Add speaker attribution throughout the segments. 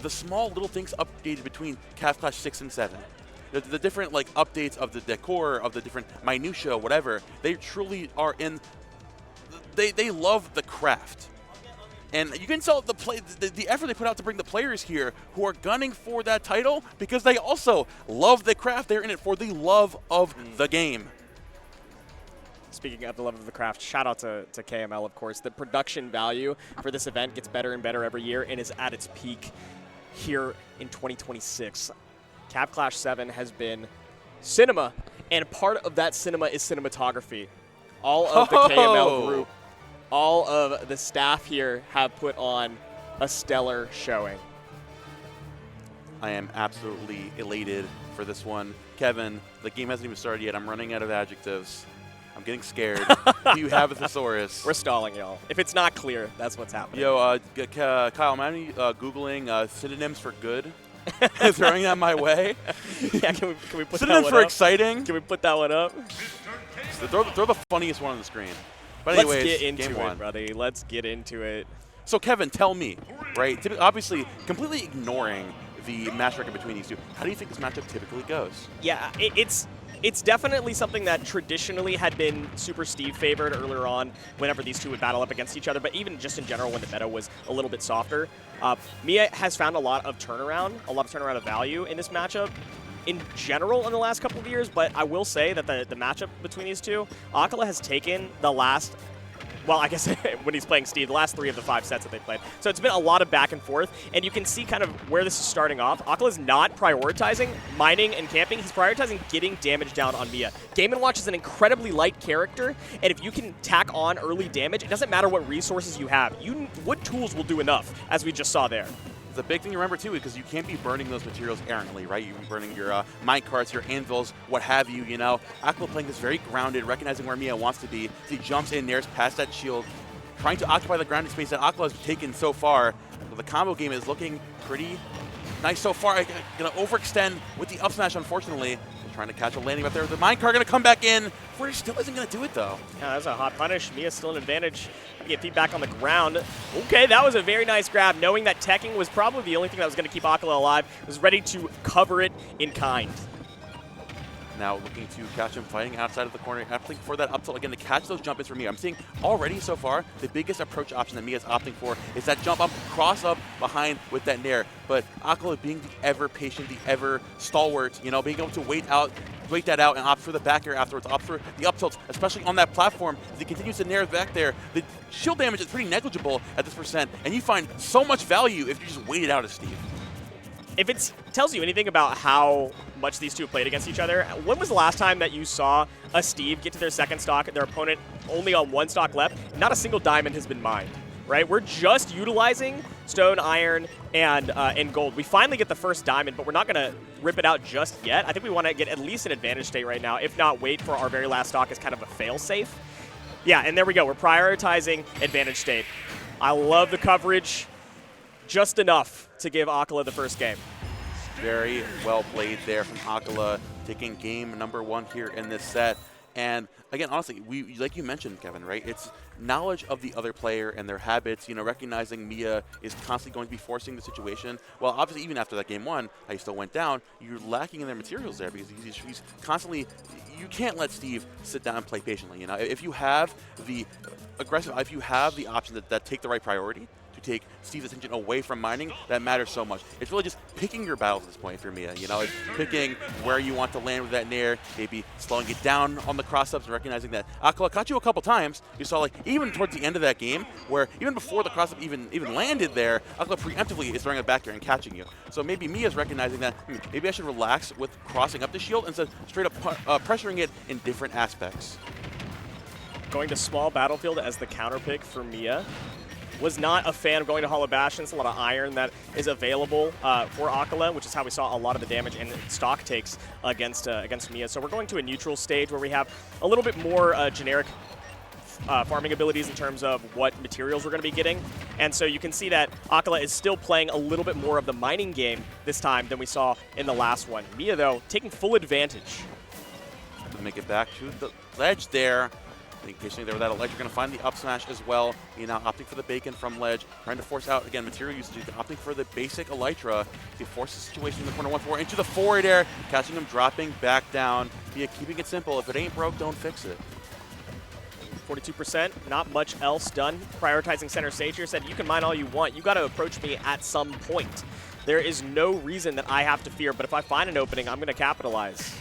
Speaker 1: the small little things updated between Cav Clash 6 and 7. The different like updates of the decor, of the different minutia, whatever, they truly are in. They love the craft. And you can tell the effort they put out to bring the players here who are gunning for that title because they also love the craft. They're in it for the love of the game.
Speaker 2: Speaking of the love of the craft, shout out to KML, of course. The production value for this event gets better and better every year and is at its peak here in 2026. Cav Clash 7 has been cinema, and part of that cinema is cinematography. All of the KML group, all of the staff here have put on a stellar showing.
Speaker 1: I am absolutely elated for this one. Kevin, the game hasn't even started yet. I'm running out of adjectives. I'm getting scared. Do you have a thesaurus?
Speaker 2: We're stalling, y'all. If it's not clear, that's what's happening.
Speaker 1: Yo, Kyle, am I Googling synonyms for good? Throwing that my way?
Speaker 2: Yeah, can we put
Speaker 1: synonyms
Speaker 2: that one
Speaker 1: for
Speaker 2: up?
Speaker 1: Exciting?
Speaker 2: Can we put that one up?
Speaker 1: Throw the funniest one on the screen. But
Speaker 2: Let's
Speaker 1: anyways,
Speaker 2: get into
Speaker 1: game
Speaker 2: it,
Speaker 1: one.
Speaker 2: buddy. Let's get into it.
Speaker 1: So Kevin, tell me, right? Obviously, completely ignoring the match record between these two, how do you think this matchup typically goes?
Speaker 2: Yeah, it's definitely something that traditionally had been super Steve favored earlier on whenever these two would battle up against each other, but even just in general when the meta was a little bit softer. Miya has found a lot of turnaround of value in this matchup in general in the last couple of years, but I will say that the matchup between these two, Acola has taken the last, well, I guess when he's playing Steve, the last 3 of the 5 sets that they played. So it's been a lot of back and forth, and you can see kind of where this is starting off. Akola's not prioritizing mining and camping. He's prioritizing getting damage down on Miya. Game & Watch is an incredibly light character, and if you can tack on early damage, it doesn't matter what resources you have. Wood tools will do enough, as we just saw there.
Speaker 1: The big thing to remember too, because you can't be burning those materials errantly, right? You're burning your mine carts, your anvils, what have you. You know, Acola playing this very grounded, recognizing where Miya wants to be. He jumps in, nares past that shield, trying to occupy the grounded space that Acola has taken so far. The combo game is looking pretty nice so far. Gonna overextend with the up smash, unfortunately. Trying to catch a landing up there. The minecart gonna come back in. Forge still isn't gonna do it though.
Speaker 2: Yeah, that's a hot punish. Miya's still an advantage. Get feedback on the ground. Okay, that was a very nice grab, knowing that teching was probably the only thing that was gonna keep Acola alive. Was ready to cover it in kind.
Speaker 1: Now looking to catch him fighting outside of the corner, opting for that up tilt again to catch those jump ins for Miya. I'm seeing already so far the biggest approach option that Miya's opting for is that jump up, cross up behind with that nair. But Acola being the ever patient, the ever stalwart, you know, being able to wait that out and opt for the back air afterwards, opt for the up tilt, especially on that platform as he continues to nair back there. The shield damage is pretty negligible at this percent, and you find so much value if you just wait it out as Steve.
Speaker 2: If it tells you anything about how much these two have played against each other, when was the last time that you saw a Steve get to their second stock, their opponent only on 1 stock left? Not a single diamond has been mined, right? We're just utilizing stone, iron, and gold. We finally get the first diamond, but we're not going to rip it out just yet. I think we want to get at least an advantage state right now, if not wait for our very last stock as kind of a fail-safe. Yeah, and there we go. We're prioritizing advantage state. I love the coverage. Just enough to give Acola the first game.
Speaker 1: Very well played there from Acola, taking game number 1 here in this set. And again, honestly, like you mentioned, Kevin, right? It's knowledge of the other player and their habits, you know, recognizing Miya is constantly going to be forcing the situation. Well, obviously, even after that game 1, how he still went down, you're lacking in their materials there because he's constantly, you can't let Steve sit down and play patiently, you know? If you have the if you have the options that take the right priority, to take Steve's attention away from mining, that matters so much. It's really just picking your battles at this point for Miya. You know, it's picking where you want to land with that nair, maybe slowing it down on the cross-ups and recognizing that Acola caught you a couple times. You saw, like, even towards the end of that game, where even before the cross-up even landed there, Acola preemptively is throwing it back there and catching you. So maybe Miya's recognizing that, maybe I should relax with crossing up the shield instead of straight up pressuring it in different aspects.
Speaker 2: Going to small battlefield as the counter pick for Miya. Was not a fan of going to Hollow Bastion. It's a lot of iron that is available for Acola, which is how we saw a lot of the damage and stock takes against Miya. So we're going to a neutral stage where we have a little bit more generic farming abilities in terms of what materials we're going to be getting. And so you can see that Acola is still playing a little bit more of the mining game this time than we saw in the last one. Miya, though, taking full advantage.
Speaker 1: To make it back to the ledge there. Occasionally there with that electric, going to find the up smash as well. Miya now opting for the bacon from ledge, trying to force out, again, material usage, opting for the basic elytra. He forces the situation in the corner once more into the forward air, catching him dropping back down. Miya keeping it simple. If it ain't broke, don't fix it.
Speaker 2: 42%, not much else done. Prioritizing center stage here, said you can mine all you want. You got to approach me at some point. There is no reason that I have to fear, but if I find an opening, I'm going to capitalize.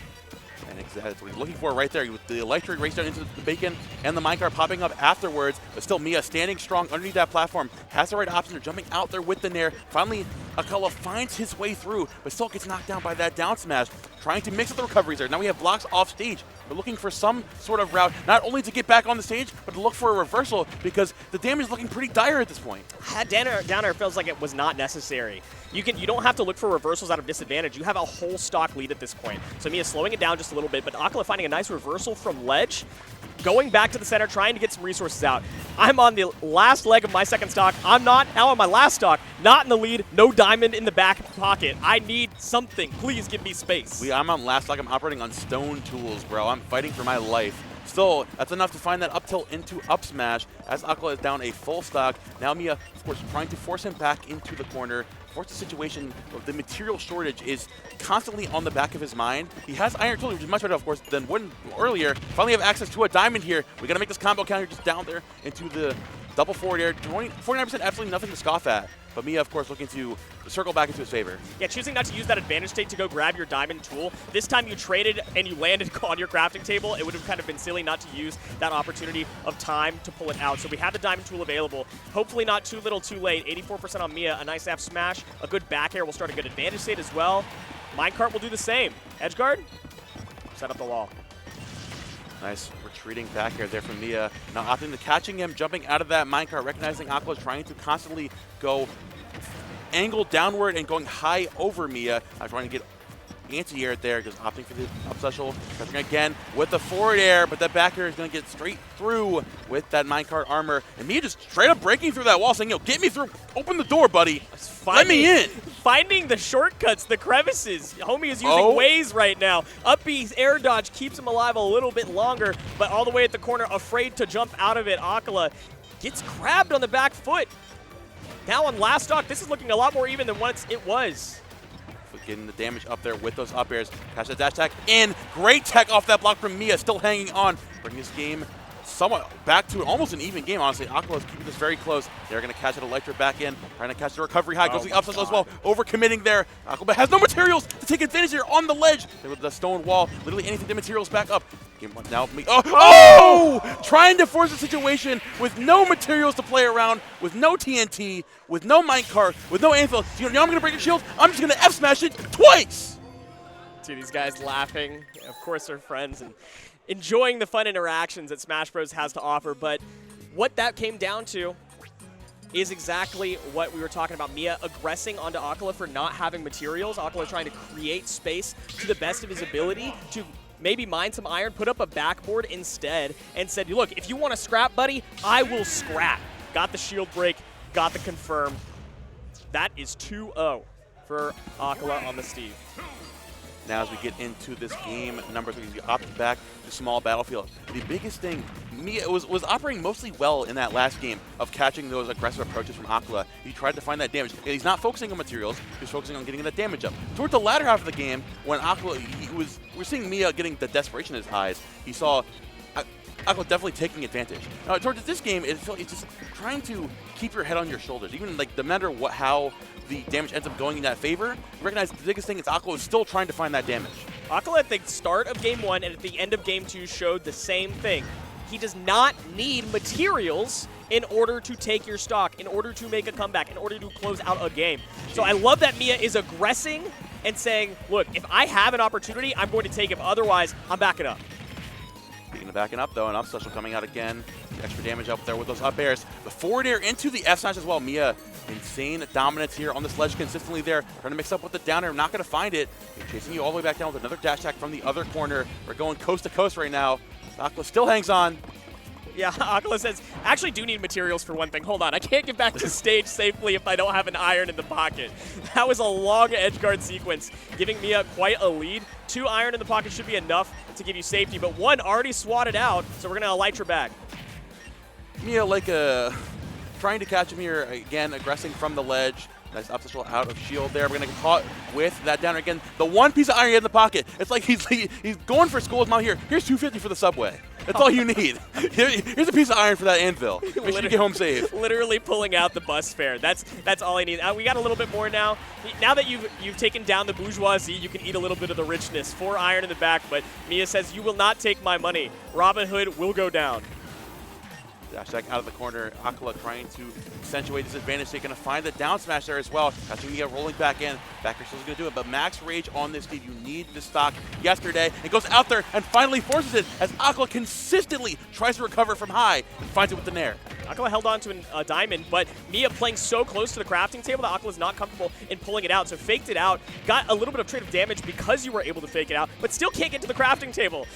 Speaker 1: And exactly that's what he's looking for right there. With the electric race down into the bacon and the minecart popping up afterwards, but still Miya standing strong underneath that platform, has the right option. They're jumping out there with the nair. Finally, Acola finds his way through, but still gets knocked down by that down smash, trying to mix up the recoveries there. Now we have blocks off stage. We're looking for some sort of route, not only to get back on the stage, but to look for a reversal because the damage is looking pretty dire at this point.
Speaker 2: Down air feels like it was not necessary. You don't have to look for reversals out of disadvantage. You have a whole stock lead at this point. So Miya's slowing it down just a little bit, but Acola finding a nice reversal from ledge, going back to the center, trying to get some resources out. I'm on the last leg of my second stock. I'm not now on my last stock, not in the lead, no diamond in the back pocket. I need something. Please give me space.
Speaker 1: I'm on last stock. I'm operating on stone tools, bro. I'm fighting for my life. Still, that's enough to find that up tilt into up smash as Acola is down a full stock. Now Miya, of course, trying to force him back into the corner. Force the situation of the material shortage is constantly on the back of his mind. He has iron tool, which is much better, of course, than one earlier. Finally have access to a diamond here. We got to make this combo counter just down there into the double forward air. 49%, absolutely nothing to scoff at. But Miya, of course, looking to circle back into his favor.
Speaker 2: Yeah, choosing not to use that advantage state to go grab your diamond tool. This time you traded and you landed on your crafting table. It would have kind of been silly not to use that opportunity of time to pull it out. So we have the diamond tool available. Hopefully not too little too late. 84% on Miya, a nice F smash. A good back air will start a good advantage state as well. Minecart will do the same. Edgeguard, set up the wall.
Speaker 1: Nice retreating back air there from Miya. Now opting to catching him, jumping out of that minecart, recognizing Acola trying to constantly go angle downward and going high over Miya. Trying to get anti-air there, just opting for the up special. Catching again with the forward air, but that back air is going to get straight through with that minecart armor. And Miya just straight up breaking through that wall, saying, yo, get me through. Open the door, buddy. Let me in.
Speaker 2: Finding the shortcuts, the crevices. Homie is using Waze right now. Up B's air dodge keeps him alive a little bit longer, but all the way at the corner, afraid to jump out of it. Acola gets grabbed on the back foot. Now on last stock, this is looking a lot more even than what it was.
Speaker 1: Getting the damage up there with those up airs. Catch the dash attack in. Great tech off that block from Miya, still hanging on. Bringing this game somewhat back to almost an even game, honestly. Acola is keeping this very close. They're going to catch it electric back in. Trying to catch the recovery high. Goes the up special as well. Overcommitting there. Acola has no materials to take advantage here on the ledge. With the stone wall. Literally anything to materials back up. Game one now. Trying to force the situation with no materials to play around, with no TNT, with no minecart, with no anvil. You know I'm going to break your shield? I'm just going to F-smash it twice!
Speaker 2: See these guys laughing. Of course they're friends and enjoying the fun interactions that Smash Bros. Has to offer. But what that came down to is exactly what we were talking about. Miya aggressing onto Acola for not having materials. Acola trying to create space to the best of his ability to maybe mine some iron, put up a backboard instead, and said, look, if you want to scrap, buddy, I will scrap. Got the shield break, got the confirm. That is 2-0 for Acola on the Steve.
Speaker 1: Now as we get into this game number 3, we opt back to small battlefield. The biggest thing, Miya was operating mostly well in that last game of catching those aggressive approaches from Acola. He tried to find that damage. He's not focusing on materials, he's focusing on getting that damage up. Towards the latter half of the game, when Acola, we're seeing Miya getting the desperation in his eyes. He saw Acola definitely taking advantage. Towards this game, it's just trying to keep your head on your shoulders. Even like no matter how the damage ends up going in that favor, recognize the biggest thing is Acola is still trying to find that damage.
Speaker 2: Acola at the start of game 1 and at the end of game 2 showed the same thing. He does not need materials in order to take your stock, in order to make a comeback, in order to close out a game. So I love that Miya is aggressing and saying, look, if I have an opportunity, I'm going to take it. Otherwise, I'm backing up.
Speaker 1: Speaking of backing up, though, an up special coming out again. Extra damage up there with those up airs. The forward air into the F smash as well. Miya, insane dominance here on this ledge, consistently there. Trying to mix up with the down air. Not going to find it. Chasing you all the way back down with another dash attack from the other corner. We're going coast to coast right now. Acola still hangs on.
Speaker 2: Yeah, Acola says, actually do need materials for one thing. Hold on, I can't get back to stage safely if I don't have an iron in the pocket. That was a long edge guard sequence, giving Miya quite a lead. 2 iron in the pocket should be enough to give you safety, but one already swatted out, so we're going to Elytra back.
Speaker 1: Miya trying to catch him here, again, aggressing from the ledge. Nice up special out of shield there. We're going to get caught with that downer again. The one piece of iron in the pocket. It's like he's going for school. His mom here. Here's $250 for the subway. That's all you need. Here's a piece of iron for that anvil. Make sure you get home safe.
Speaker 2: Literally pulling out the bus fare. That's all I need. We got a little bit more now. Now that you've taken down the bourgeoisie, you can eat a little bit of the richness. 4 iron in the back, but Miya says, you will not take my money. Robin Hood will go down.
Speaker 1: Dash attack out of the corner. Acola trying to accentuate this advantage. They're going to find the down smash there as well. That's when you get rolling back in. Backer still going to do it, but max rage on this team. You need the stock yesterday. It goes out there and finally forces it as Acola consistently tries to recover from high and finds it with the nair.
Speaker 2: Acola held on to a diamond, but Miya playing so close to the crafting table that Acola is not comfortable in pulling it out. So faked it out, got a little bit of trade of damage because you were able to fake it out, but still can't get to the crafting table.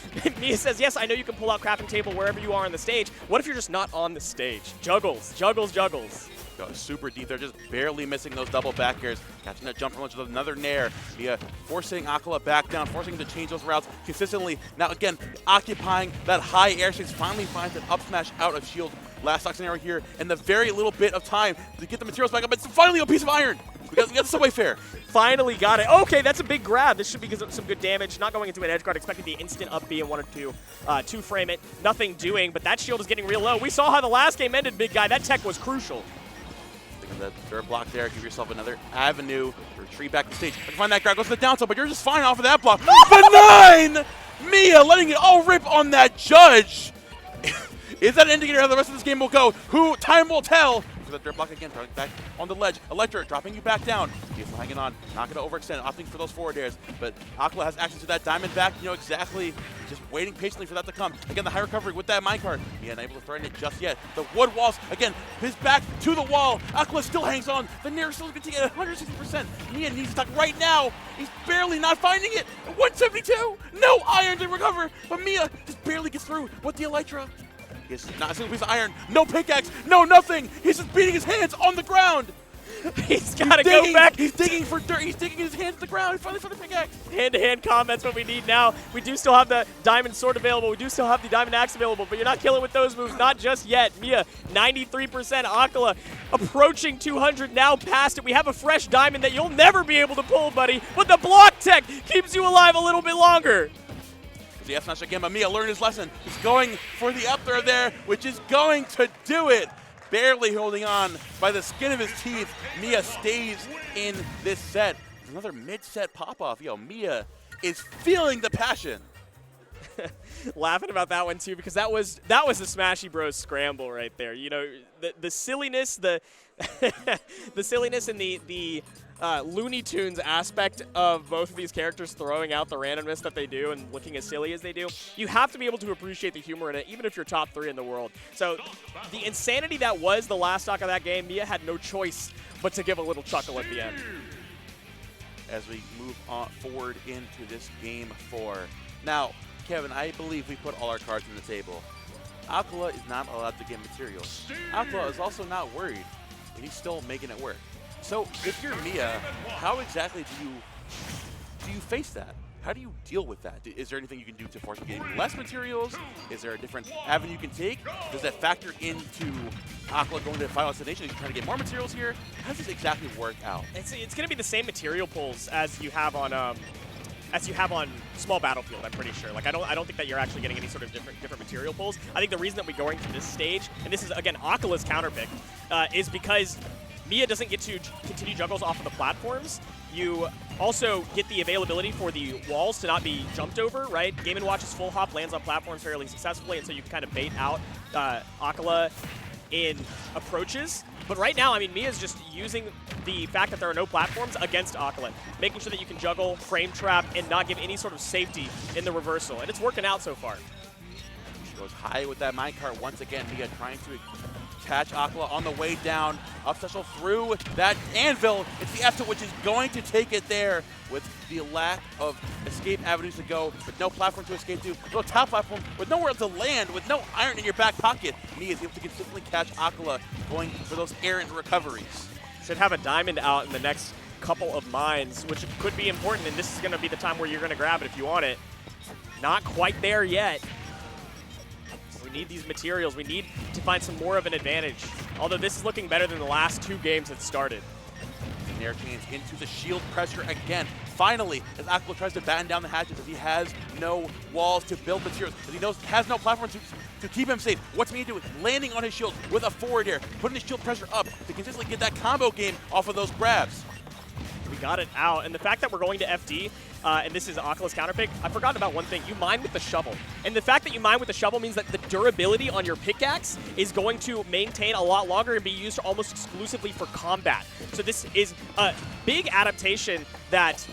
Speaker 2: Miya says, yes, I know you can pull out crafting table wherever you are on the stage. What if you're just not on the stage? Juggles, juggles, juggles.
Speaker 1: Goes super deep there, just barely missing those double back airs. Catching that jump from ledge with another nair. Miya forcing Acola back down, forcing him to change those routes consistently. Now again, occupying that high airspace, finally finds an up smash out of shield. Last stock scenario here, and the very little bit of time to get the materials back up. It's finally a piece of iron. We got the subway fare.
Speaker 2: Finally got it. Okay, that's a big grab. This should be some good damage. Not going into an edge guard. Expecting the instant up B and 1 or 2. 2-frame it. Nothing doing, but that shield is getting real low. We saw how the last game ended, big guy. That tech was crucial.
Speaker 1: Think of the third block there. Give yourself another avenue to retreat back to stage. I can find that grab. Goes to the down tilt, but you're just fine off of that block. But 9! Miya letting it all rip on that judge. Is that an indicator how the rest of this game will go? Time will tell. For the dirt block again, throwing back on the ledge. Elytra dropping you back down. He's hanging on, not going to overextend, opting for those forward airs. But Acola has access to that diamond back, exactly, just waiting patiently for that to come. Again, the high recovery with that minecart. He unable to threaten it just yet. The wood walls, again, his back to the wall. Acola still hangs on. The near still going to get 160%. Miya needs to tuck right now. He's barely not finding it. 172. No iron to recover. But Miya just barely gets through with the Elytra. He's not a single piece of iron, no pickaxe, no nothing. He's just beating his hands on the ground.
Speaker 2: He's got to go back.
Speaker 1: He's digging for dirt. He's digging his hands to the ground. He's finally found the pickaxe.
Speaker 2: Hand-to-hand combat's what we need now. We do still have the diamond sword available. We do still have the diamond axe available, but you're not killing with those moves. Not just yet. Miya, 93%. Acola approaching 200, now past it. We have a fresh diamond that you'll never be able to pull, buddy. But the block tech keeps you alive a little bit longer.
Speaker 1: The F smash again, but Miya learned his lesson. He's going for the up throw there, which is going to do it. Barely holding on by the skin of his teeth. Miya stays in this set. Another mid-set pop-off. Miya is feeling the passion.
Speaker 2: Laughing about that one too, because that was the Smashy Bros scramble right there. The silliness, the the silliness and the Looney Tunes aspect of both of these characters throwing out the randomness that they do and looking as silly as they do. You have to be able to appreciate the humor in it, even if you're top 3 in the world. So the insanity that was the last stock of that game, Miya had no choice but to give a little chuckle at the end.
Speaker 1: As we move on forward into this game 4. Now, Kevin, I believe we put all our cards on the table. Acola is not allowed to get materials. Acola is also not worried, and he's still making it work. So if you're Miya, how exactly do you face that? How do you deal with that? Is there anything you can do to force him getting less materials? Is there a different avenue you can take? Does that factor into Acola going to the final destination? Is he trying to get more materials here? How does this exactly work out?
Speaker 2: It's going to be the same material pulls as you have on Small Battlefield, I'm pretty sure. Like I don't think that you're actually getting any sort of different material pulls. I think the reason that we're going to this stage, and this is again Acola's counterpick, is because Miya doesn't get to continue juggles off of the platforms. You also get the availability for the walls to not be jumped over, right? Game & Watch's full hop lands on platforms fairly successfully, and so you can kind of bait out Acola in approaches. But right now, I mean, Miya's just using the fact that there are no platforms against Acola, making sure that you can juggle, frame trap, and not give any sort of safety in the reversal. And it's working out so far.
Speaker 1: She goes high with that minecart once again. Miya trying to catch Acola on the way down. Up special through that anvil. It's the F tilt, which is going to take it there with the lack of escape avenues to go, with no platform to escape to, no top platform, with nowhere to land, with no iron in your back pocket. Miya is able to consistently catch Acola going for those errant recoveries.
Speaker 2: Should have a diamond out in the next couple of mines, which could be important, and this is going to be the time where you're going to grab it if you want it. Not quite there yet. We need these materials. We need to find some more of an advantage. Although this is looking better than the last 2 games that started.
Speaker 1: Nair chains into the shield pressure again. Finally, as Acola tries to batten down the hatches, as he has no walls to build materials, as he knows has no platform to keep him safe. What's Miya doing? Landing on his shield with a forward air, putting his shield pressure up to consistently get that combo game off of those grabs.
Speaker 2: We got it out, and the fact that we're going to FD, and this is Acola's counterpick, I forgot about one thing. You mine with the shovel. And the fact that you mine with the shovel means that the durability on your pickaxe is going to maintain a lot longer and be used almost exclusively for combat. So this is a big adaptation that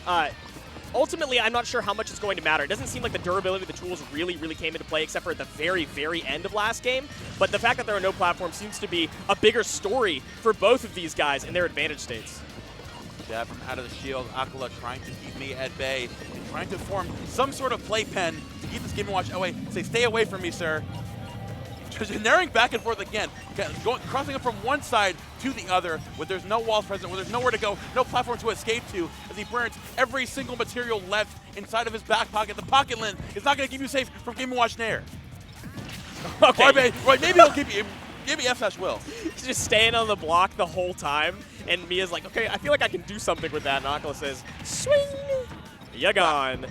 Speaker 2: ultimately I'm not sure how much it's going to matter. It doesn't seem like the durability of the tools really came into play except for at the very end of last game. But the fact that there are no platforms seems to be a bigger story for both of these guys in their advantage states.
Speaker 1: Jab from out of the shield, Acola trying to keep Miya at bay and trying to form some sort of playpen to keep this Game & Watch away. Say, stay away from me, sir. Just narrowing back and forth again, crossing up from one side to the other, where there's no walls present, where there's nowhere to go, no platform to escape to, as he burns every single material left inside of his back pocket. The pocket lint is not going to keep you safe from Game & Watch Nair.
Speaker 2: Okay.
Speaker 1: Right, maybe he'll keep you. Maybe F-Slash will.
Speaker 2: He's just staying on the block the whole time, and Mia's like, okay, I feel like I can do something with that, and Acola says, swing! You're gone.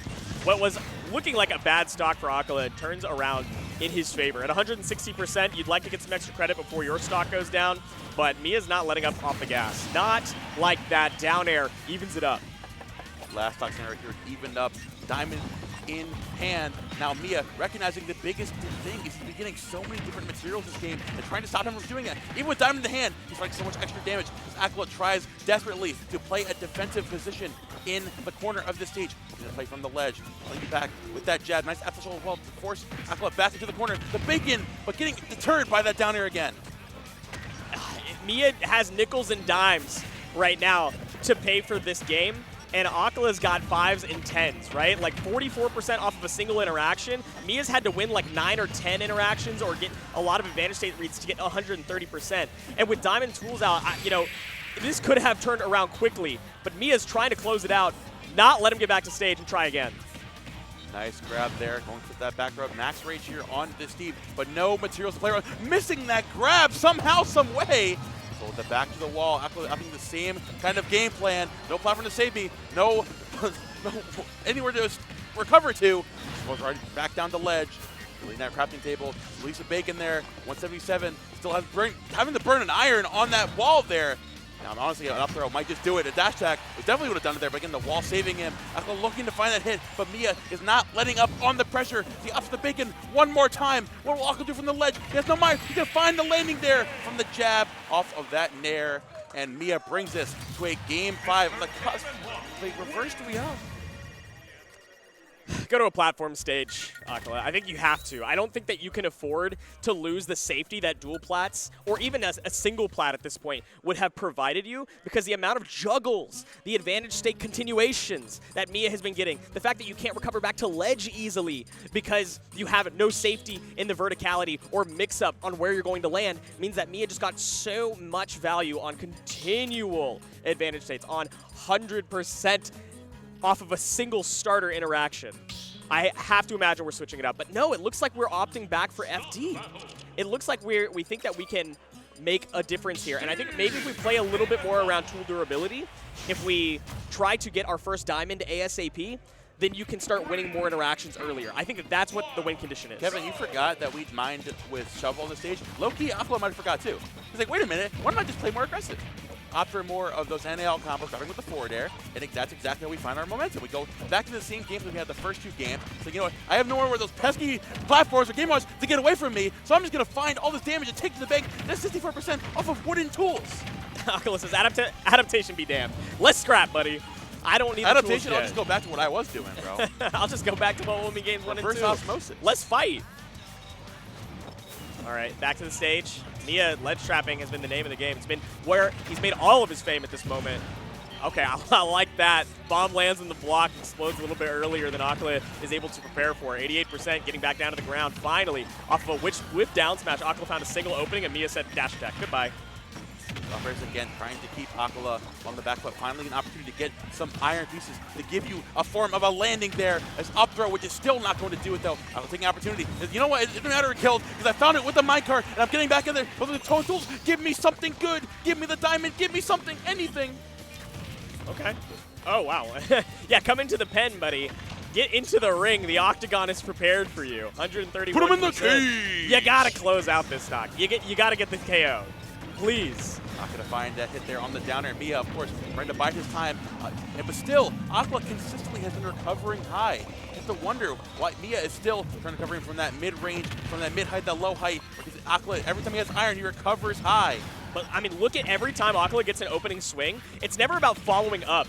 Speaker 2: What was looking like a bad stock for Acola turns around in his favor. At 160%, you'd like to get some extra credit before your stock goes down, but Mia's not letting up off the gas. Not like that. Down air evens it up.
Speaker 1: Last stock scenario here evened up. Diamond in hand. Now Miya, recognizing the biggest thing is he's getting so many different materials this game and trying to stop him from doing that. Even with Diamond in the hand, he's fighting so much extra damage as Acola tries desperately to play a defensive position in the corner of the stage. He's going to play from the ledge, playing back with that jab. Nice after well to force Acola back into the corner. The bacon, but getting deterred by that down air again.
Speaker 2: Miya has nickels and dimes right now to pay for this game. And Acola's got 5s and 10s, right? Like 44% off of a single interaction. Mia's had to win like 9 or 10 interactions or get a lot of advantage state reads to get 130%. And with Diamond tools out, you know, this could have turned around quickly, but Mia's trying to close it out, not let him get back to stage and try again.
Speaker 1: Nice grab there, going for that back rub. Max rage here on this team, but no materials to play around. Missing that grab somehow, some way. So the back to the wall, Acola having the same kind of game plan. No platform to save me, no anywhere to recover to. Goes right back down the ledge. Leading that crafting table, Lisa Bacon there, 177. Still having to burn an iron on that wall there. Now, honestly, an up throw might just do it. A dash attack definitely would have done it there, but again, the wall saving him. Acola looking to find that hit, but Miya is not letting up on the pressure. He ups the bacon one more time. What will Acola do from the ledge? He has no mind. He can find the landing there from the jab off of that nair, and Miya brings this to a game 5 on the cusp. Wait, reverse 3-0.
Speaker 2: Go to a platform stage, Acola. I think you have to. I don't think that you can afford to lose the safety that dual plats, or even as a single plat at this point, would have provided you, because the amount of juggles, the advantage state continuations that Miya has been getting, the fact that you can't recover back to ledge easily because you have no safety in the verticality or mix-up on where you're going to land, means that Miya just got so much value on continual advantage states, on 100% off of a single starter interaction. I have to imagine we're switching it up, but no, it looks like we're opting back for FD. It looks like we think that we can make a difference here, and I think maybe if we play a little bit more around tool durability, if we try to get our first diamond ASAP, then you can start winning more interactions earlier. I think that that's what the win condition is.
Speaker 1: Kevin, you forgot that we'd mined with Shovel on the stage. Low-key, Acola might have forgot too. He's like, wait a minute, why don't I just play more aggressive? Opt for more of those NAL combos, starting with the forward air. I think that's exactly how we find our momentum. We go back to the same games that we had the first 2 games. So, you know what? I have nowhere where those pesky platforms or game modes to get away from me, so I'm just going to find all this damage and take to the bank. That's 64% off of wooden tools.
Speaker 2: Acola says, adaptation be damned. Let's scrap, buddy. I don't need
Speaker 1: adaptation.
Speaker 2: The
Speaker 1: I'll just go back to what I was doing, bro.
Speaker 2: I'll just go back to what Women Games 1 and 2.
Speaker 1: Reverse osmosis.
Speaker 2: Let's fight. All right, back to the stage. Miya ledge trapping has been the name of the game. It's been where he's made all of his fame at this moment. Okay, I like that. Bomb lands in the block, explodes a little bit earlier than Acola is able to prepare for. 88% getting back down to the ground. Finally, off of a whip down smash, Acola found a single opening, and Miya said dash attack. Goodbye.
Speaker 1: Buffers again trying to keep Acola on the back foot. Finally an opportunity to get some iron pieces to give you a form of a landing there as up throw, which is still not going to do it though. I'm taking an opportunity. You know what? It doesn't matter if killed because I found it with the minecart and I'm getting back in there. Those are the totals. Give me something good. Give me the diamond. Give me something. Anything.
Speaker 2: Okay. Oh, wow. Yeah, come into the pen, buddy. Get into the ring. The octagon is prepared for you. 131%.
Speaker 1: Put him in the cage.
Speaker 2: You got to close out this stock. You got to get the KO. Please.
Speaker 1: Not going to find that hit there on the downer. Miya, of course, trying to bide his time. But still, Acola consistently has been recovering high. You have to wonder why Miya is still trying to recover from that mid-range, from that mid-height, that low height. Because Acola, every time he has iron, he recovers high.
Speaker 2: But, I mean, look at every time Acola gets an opening swing, it's never about following up.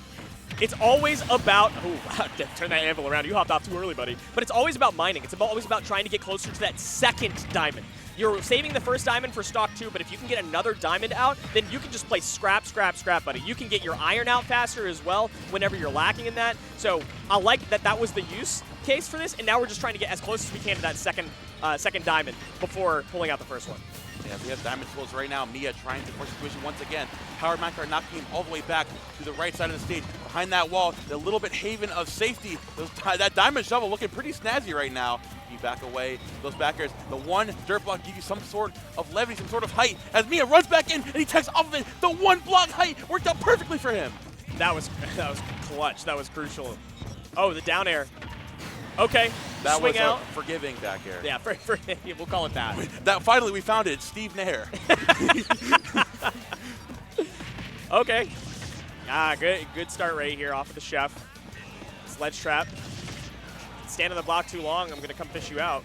Speaker 2: It's always about, oh, turn that anvil around. You hopped off too early, buddy. But it's always about mining. It's always about trying to get closer to that second diamond. You're saving the first diamond for stock 2, but if you can get another diamond out, then you can just play scrap, scrap, scrap, buddy. You can get your iron out faster as well whenever you're lacking in that. So I like that that was the use case for this, and now we're just trying to get as close as we can to that second diamond before pulling out the first one.
Speaker 1: Yeah, we have diamond tools right now. Miya trying to force the situation once again. Powered minecart knocking him all the way back to the right side of the stage. Behind that wall, the little bit haven of safety. That diamond shovel looking pretty snazzy right now. You back away. Those backers, the one dirt block gives you some sort of levity, some sort of height. As Miya runs back in and he takes off of it, the one block height worked out perfectly for him.
Speaker 2: That was clutch. That was crucial. Oh, the down air. Okay,
Speaker 1: that
Speaker 2: swing
Speaker 1: was
Speaker 2: out.
Speaker 1: A forgiving back air.
Speaker 2: Yeah, we'll call it that.
Speaker 1: That finally we found it. It's Steve Nair.
Speaker 2: Okay. Good start right here off of the chef. Sledge trap. Stand on the block too long, I'm gonna come fish you out.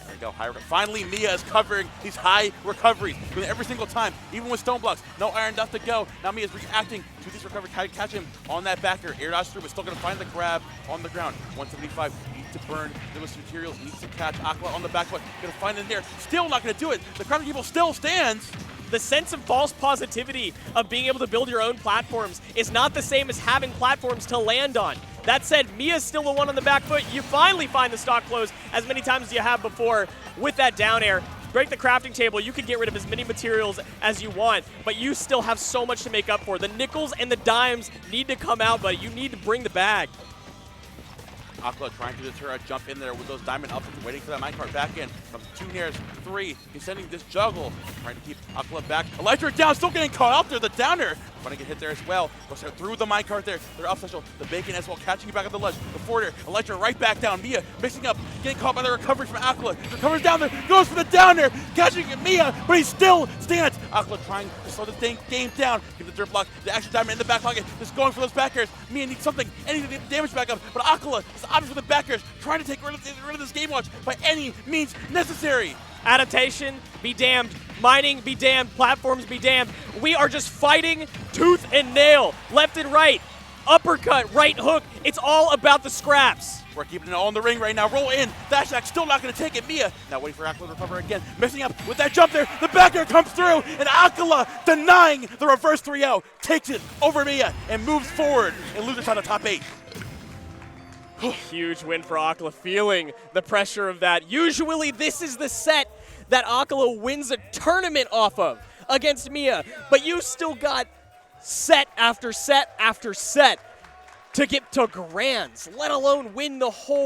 Speaker 1: There we go. Finally, Miya is covering these high recoveries every single time, even with stone blocks. No iron left to go. Now Miya is reacting to these recoveries. Trying to catch him on that backer. Air dodge through, but still going to find the grab on the ground. 175 needs to burn those materials. Needs to catch Acola on the back foot. Going to find it in there. Still not going to do it. The crowd of people still stands.
Speaker 2: The sense of false positivity of being able to build your own platforms is not the same as having platforms to land on. That said, Miya's still the one on the back foot. You finally find the stock close as many times as you have before with that down air. Break the crafting table. You can get rid of as many materials as you want, but you still have so much to make up for. The nickels and the dimes need to come out, but you need to bring the bag.
Speaker 1: Acola trying to deter a jump in there with those diamond ups, waiting for that minecart back in. From 2 nairs, 3. He's sending this juggle, trying to keep Acola back. Electric down, still getting caught out there. The downer trying to get hit there as well. Goes through the minecart there. They're up special. The bacon as well, catching you back at the ledge. The forwarder, Electric right back down. Miya mixing up, getting caught by the recovery from Acola. Recovers down there, goes for the downer, catching Miya, but he still stands. Acola trying to slow this game down. Give the dirt block, the extra diamond in the back pocket. Just going for those backers. Miya needs something, anything to get the damage back up. But Acola is obvious with the backers, trying to take rid of this game watch by any means necessary.
Speaker 2: Adaptation, be damned. Mining, be damned. Platforms, be damned. We are just fighting tooth and nail, left and right. Uppercut, right hook. It's all about the scraps.
Speaker 1: We're keeping it all in the ring right now. Roll in. Dash attack still not going to take it. Miya now waiting for Acola to recover again. Messing up with that jump there. The back air comes through, and Acola, denying the reverse 3-0, takes it over Miya and moves forward and loses on the top 8.
Speaker 2: Huge win for Acola, feeling the pressure of that. Usually this is the set that Acola wins a tournament off of against Miya, but you still got set after set after set to get to grands, let alone win the whole